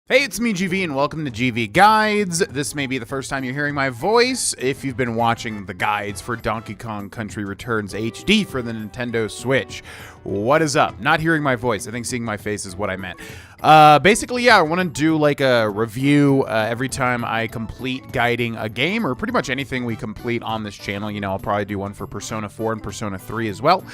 Hey, it's me, GV, and welcome to GV Guides. This may be the first time you're hearing my voice if you've been watching the guides for Donkey Kong Country Returns HD for the Nintendo Switch. What is up? Not hearing my voice. I think seeing my face is what I meant. Basically, yeah, I want to do like a review every time I complete guiding a game, or pretty much anything we complete on this channel. You know, I'll probably do one for Persona 4 and Persona 3 as well.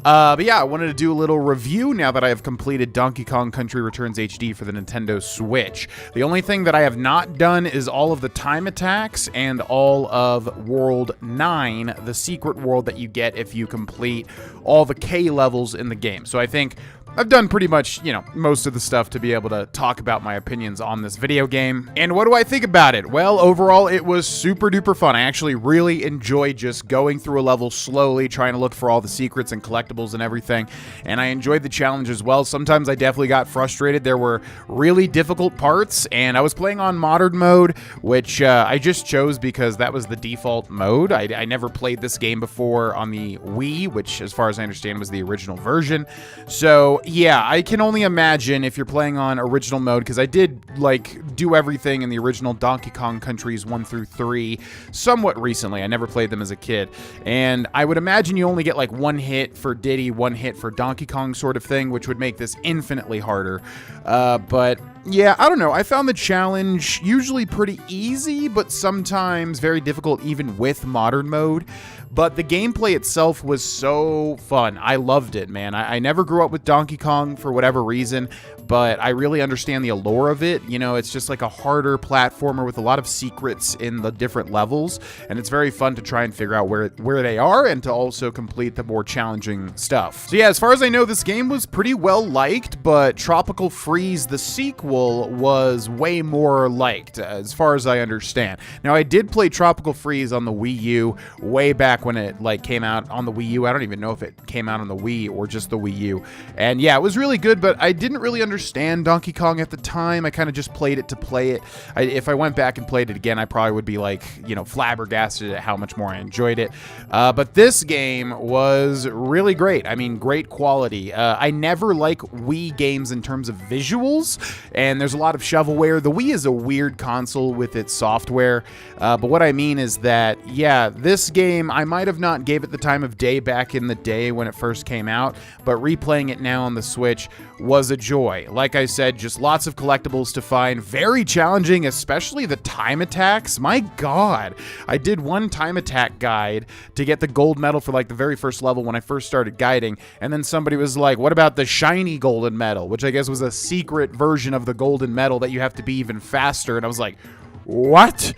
But yeah, I wanted to do a little review now that I have completed Donkey Kong Country Returns HD for the Nintendo Switch. The only thing that I have not done is all of the time attacks and all of World 9, the secret world that you get if you complete all the K levels in the game. So I think I've done pretty much, you know, most of the stuff to be able to talk about my opinions on this video game. And what do I think about it? Well, overall, it was super duper fun. I actually really enjoyed just going through a level slowly, trying to look for all the secrets and collectibles and everything. And I enjoyed the challenge as well. Sometimes I definitely got frustrated. There were really difficult parts, and I was playing on modern mode, which I just chose because that was the default mode. I never played this game before on the Wii, which, as far as I understand, was the original version. So yeah, I can only imagine if you're playing on original mode, because I did like do everything in the original Donkey Kong Countries 1 through 3 somewhat recently. I never played them as a kid, and I would imagine you only get like one hit for Diddy, one hit for Donkey Kong sort of thing, which would make this infinitely harder. But yeah, I don't know. I found the challenge usually pretty easy, but sometimes very difficult even with modern mode. But the gameplay itself was so fun. I loved it, man. I never grew up with Donkey Kong for whatever reason, but I really understand the allure of it. You know, it's just like a harder platformer with a lot of secrets in the different levels, and it's very fun to try and figure out where they are and to also complete the more challenging stuff. So yeah, as far as I know, this game was pretty well liked, but Tropical Freeze, the sequel, was way more liked, as far as I understand. Now, I did play Tropical Freeze on the Wii U way back when it like came out on the Wii U. I don't even know if it came out on the Wii or just the Wii U. And yeah, it was really good, but I didn't really understand Donkey Kong at the time. I kind of just played it to play it. If I went back and played it again, I probably would be like, you know, flabbergasted at how much more I enjoyed it. But this game was really great. I mean, great quality. I never like Wii games in terms of visuals, and there's a lot of shovelware. The Wii is a weird console with its software, but what I mean is that, yeah, this game, I might have not gave it the time of day back in the day when it first came out, but replaying it now on the Switch was a joy. Like I said, just lots of collectibles to find, very challenging, especially the time attacks. My God, I did one time attack guide to get the gold medal for like the very first level when I first started guiding, and then somebody was like, what about the shiny golden medal, which I guess was a secret version of the golden medal that you have to be even faster, and I was like, what?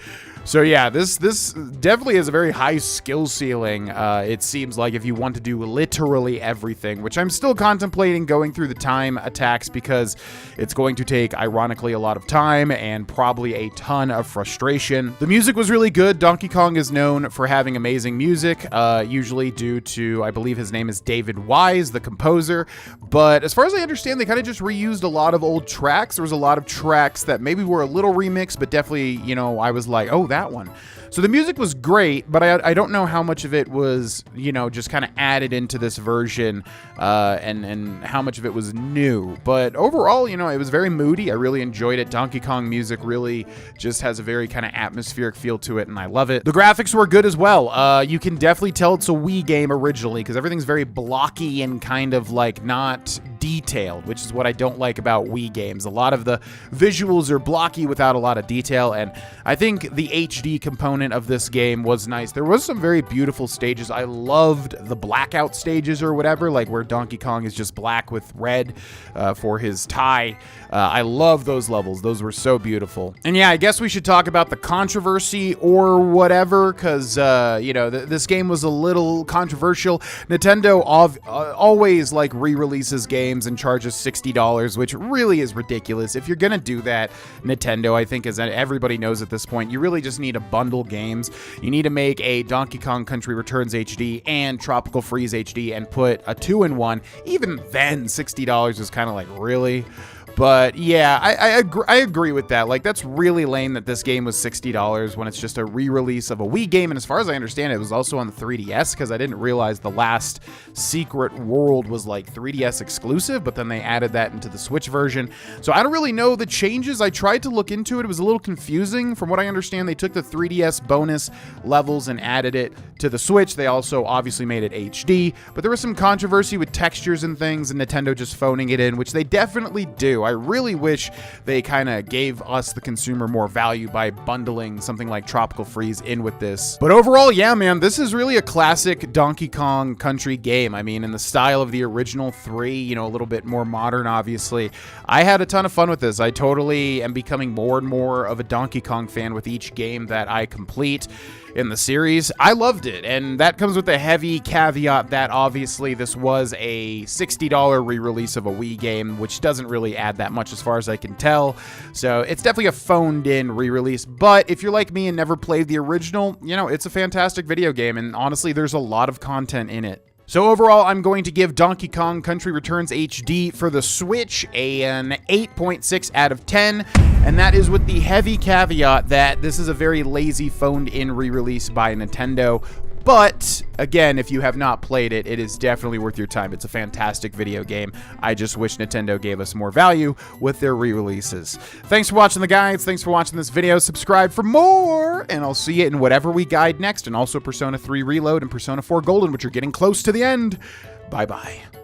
So yeah, this definitely has a very high skill ceiling, it seems like, if you want to do literally everything, which I'm still contemplating going through the time attacks because it's going to take, ironically, a lot of time and probably a ton of frustration. The music was really good. Donkey Kong is known for having amazing music, usually due to, I believe his name is David Wise, the composer, but as far as I understand, they kind of just reused a lot of old tracks. There was a lot of tracks that maybe were a little remixed, but definitely, you know, I was like, oh, that one. So the music was great, but I don't know how much of it was, you know, just kind of added into this version, and how much of it was new. But overall, you know, it was very moody. I really enjoyed it. Donkey Kong music really just has a very kind of atmospheric feel to it, and I love it. The graphics were good as well. You can definitely tell it's a Wii game originally because everything's very blocky and kind of like not detailed, which is what I don't like about Wii games. A lot of the visuals are blocky without a lot of detail, and I think the HD component of this game was nice. There was some very beautiful stages. I loved the blackout stages or whatever, like where Donkey Kong is just black with red for his tie. I love those levels. Those were so beautiful. And yeah, I guess we should talk about the controversy or whatever, because, you know, this game was a little controversial. Nintendo always, like, re-releases games and charges $60, which really is ridiculous. If you're gonna do that, Nintendo, I think, as everybody knows at this point, you really just need to bundle games. You need to make a Donkey Kong Country Returns HD and Tropical Freeze HD and put a 2-in-1. Even then, $60 is kind of like, really? But yeah, I agree with that. Like, that's really lame that this game was $60 when it's just a re-release of a Wii game. And as far as I understand, it was also on the 3DS, because I didn't realize the last Secret World was like 3DS exclusive, but then they added that into the Switch version. So I don't really know the changes. I tried to look into it. It was a little confusing. From what I understand, they took the 3DS bonus levels and added it to the Switch. They also obviously made it HD, but there was some controversy with textures and things, and Nintendo just phoning it in, which they definitely do. I really wish they kind of gave us, the consumer, more value by bundling something like Tropical Freeze in with this. But overall, yeah, man, this is really a classic Donkey Kong Country game. I mean, in the style of the original 3, you know, a little bit more modern, obviously. I had a ton of fun with this. I totally am becoming more and more of a Donkey Kong fan with each game that I complete in the series. I loved it, and that comes with a heavy caveat that obviously this was a $60 re-release of a Wii game, which doesn't really add that much as far as I can tell. So it's definitely a phoned-in re-release, but if you're like me and never played the original, you know, it's a fantastic video game, and honestly, there's a lot of content in it. So overall, I'm going to give Donkey Kong Country Returns HD for the Switch an 8.6 out of 10, and that is with the heavy caveat that this is a very lazy phoned-in re-release by Nintendo. But, again, if you have not played it, it is definitely worth your time. It's a fantastic video game. I just wish Nintendo gave us more value with their re-releases. Thanks for watching the guides. Thanks for watching this video. Subscribe for more, and I'll see you in whatever we guide next. And also Persona 3 Reload and Persona 4 Golden, which are getting close to the end. Bye-bye.